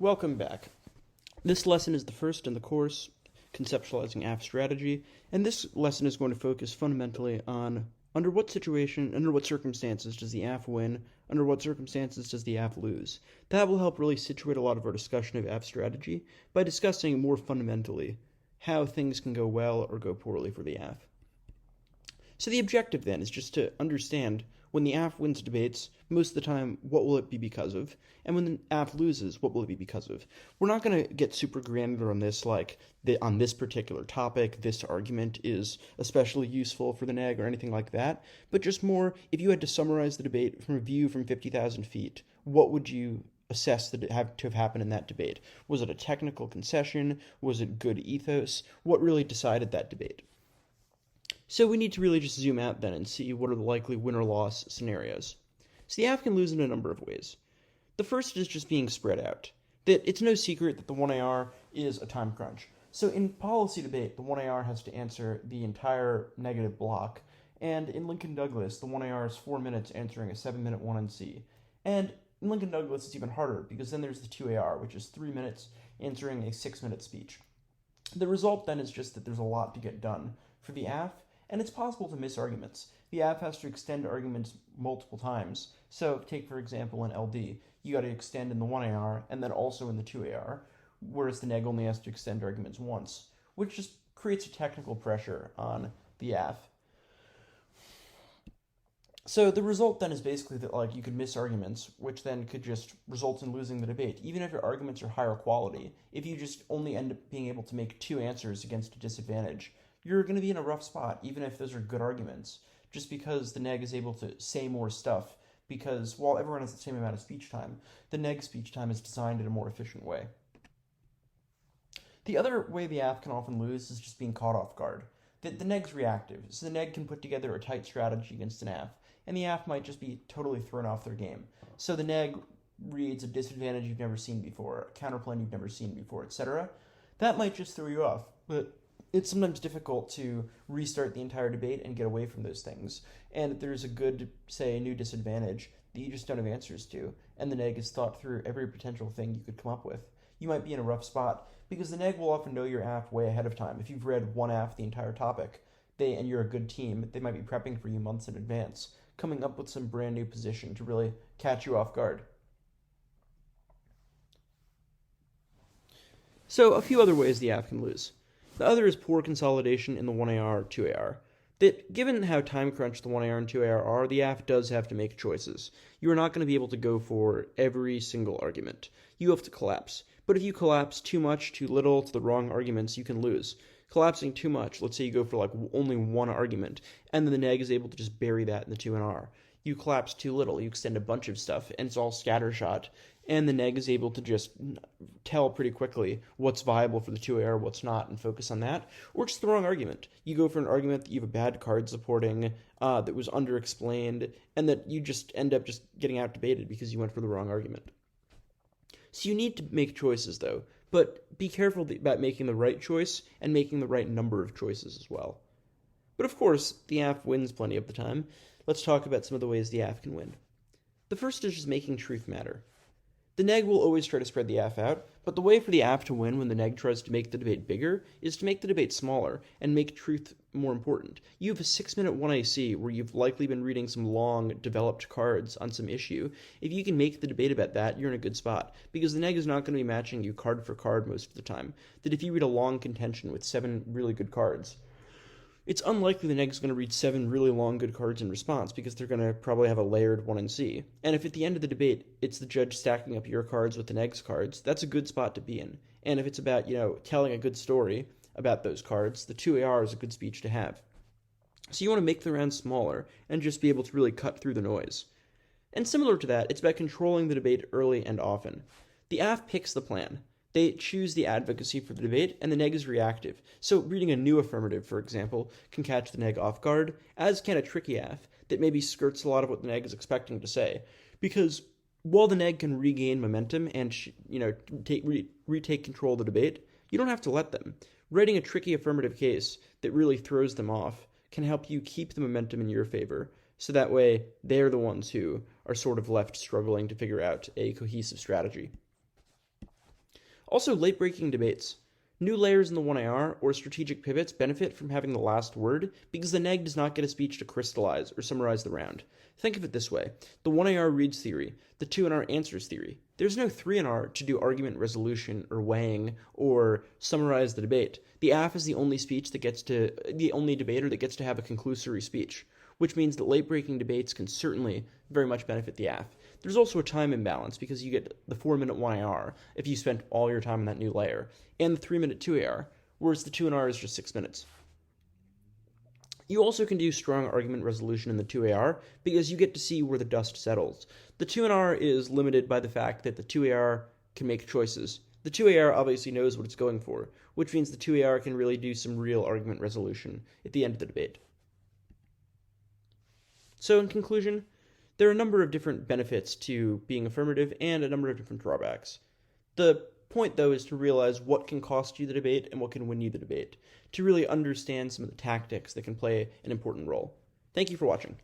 Welcome back. This lesson is the first in the course, Conceptualizing AF Strategy, and this lesson is going to focus fundamentally on under what circumstances does the AF win, under what circumstances does the AF lose. That will help really situate a lot of our discussion of AF strategy by discussing more fundamentally how things can go well or go poorly for the AF. So the objective then is just to understand when the AF wins debates, most of the time, what will it be because of? And when the AF loses, what will it be because of? We're not going to get super granular on this, like on this particular topic, this argument is especially useful for the neg or anything like that, but just more, if you had to summarize the debate from a view from 50,000 feet, what would you assess that have to have happened in that debate? Was it a technical concession? Was it good ethos? What really decided that debate? So we need to really just zoom out then and see what are the likely win or loss scenarios. So the AF can lose in a number of ways. The first is just being spread out. That it's no secret that the 1AR is a time crunch. So in policy debate, the 1AR has to answer the entire negative block, and in Lincoln Douglas, the 1AR is 4 minutes answering a 7-minute 1NC. And in Lincoln Douglas, it's even harder, because then there's the 2AR, which is 3 minutes answering a 6-minute speech. The result then is just that there's a lot to get done for the AF, and it's possible to miss arguments. The AF has to extend arguments multiple times. So take, for example, in LD, you got to extend in the 1AR and then also in the 2AR, whereas the neg only has to extend arguments once, which just creates a technical pressure on the AF. So the result then is basically that you could miss arguments, which then could just result in losing the debate. Even if your arguments are higher quality, if you just only end up being able to make 2 answers against a disadvantage, you're going to be in a rough spot, even if those are good arguments, just because the neg is able to say more stuff, because while everyone has the same amount of speech time, the neg speech time is designed in a more efficient way. The other way the AF can often lose is just being caught off guard. The neg's reactive, so the neg can put together a tight strategy against an AF, and the AF might just be totally thrown off their game. So the neg reads a disadvantage you've never seen before, a counterplan you've never seen before, etc. That might just throw you off, but it's sometimes difficult to restart the entire debate and get away from those things. And if there's a good, say, new disadvantage that you just don't have answers to, and the neg has thought through every potential thing you could come up with, you might be in a rough spot, because the neg will often know your AF way ahead of time. If you've read one AF the entire topic, and you're a good team, they might be prepping for you months in advance, coming up with some brand new position to really catch you off guard. So a few other ways the AF can lose. The other is poor consolidation in the 1AR, 2AR. That given how time crunched the 1AR and 2AR are, the AF does have to make choices. You are not going to be able to go for every single argument. You have to collapse. But if you collapse too much, too little, to the wrong arguments, you can lose. Collapsing too much, let's say you go for only one argument, and then the neg is able to just bury that in the 2NR. You collapse too little, you extend a bunch of stuff, and it's all scattershot, and the neg is able to just tell pretty quickly what's viable for the 2AR, what's not, and focus on that. Or just the wrong argument. You go for an argument that you have a bad card supporting, that was underexplained, and that you just end up just getting out-debated because you went for the wrong argument. So you need to make choices, though, but be careful about making the right choice and making the right number of choices as well. But of course, the AF wins plenty of the time. Let's talk about some of the ways the AF can win. The first is just making truth matter. The neg will always try to spread the AF out, but the way for the AF to win when the neg tries to make the debate bigger is to make the debate smaller and make truth more important. You have a 6-minute 1AC where you've likely been reading some long, developed cards on some issue. If you can make the debate about that, you're in a good spot, because the neg is not going to be matching you card for card most of the time. That if you read a long contention with 7 really good cards, it's unlikely the neg is going to read 7 really long good cards in response, because they're going to probably have a layered 1NC. And if at the end of the debate, it's the judge stacking up your cards with the neg's cards, that's a good spot to be in. And if it's about, telling a good story about those cards, the 2AR is a good speech to have. So you want to make the round smaller and just be able to really cut through the noise. And similar to that, it's about controlling the debate early and often. The AF picks the plan. They choose the advocacy for the debate, and the neg is reactive. So reading a new affirmative, for example, can catch the neg off guard, as can a tricky AF that maybe skirts a lot of what the neg is expecting to say. Because while the neg can regain momentum and retake control of the debate, you don't have to let them. Writing a tricky affirmative case that really throws them off can help you keep the momentum in your favor, so that way they're the ones who are sort of left struggling to figure out a cohesive strategy. Also, late-breaking debates. New layers in the 1AR or strategic pivots benefit from having the last word because the neg does not get a speech to crystallize or summarize the round. Think of it this way. The 1AR reads theory, the 2NR answers theory. There's no 3NR to do argument resolution or weighing or summarize the debate. The AF is the only debater that gets to have a conclusory speech, which means that late-breaking debates can certainly very much benefit the AF. There's also a time imbalance because you get the 4-minute 1AR if you spent all your time in that new layer, and the 3-minute 2AR, whereas the 2NR is just 6 minutes. You also can do strong argument resolution in the 2AR because you get to see where the dust settles. The 2NR is limited by the fact that the 2AR can make choices. The 2AR obviously knows what it's going for, which means the 2AR can really do some real argument resolution at the end of the debate. So in conclusion, there are a number of different benefits to being affirmative and a number of different drawbacks. The point, though, is to realize what can cost you the debate and what can win you the debate, to really understand some of the tactics that can play an important role. Thank you for watching.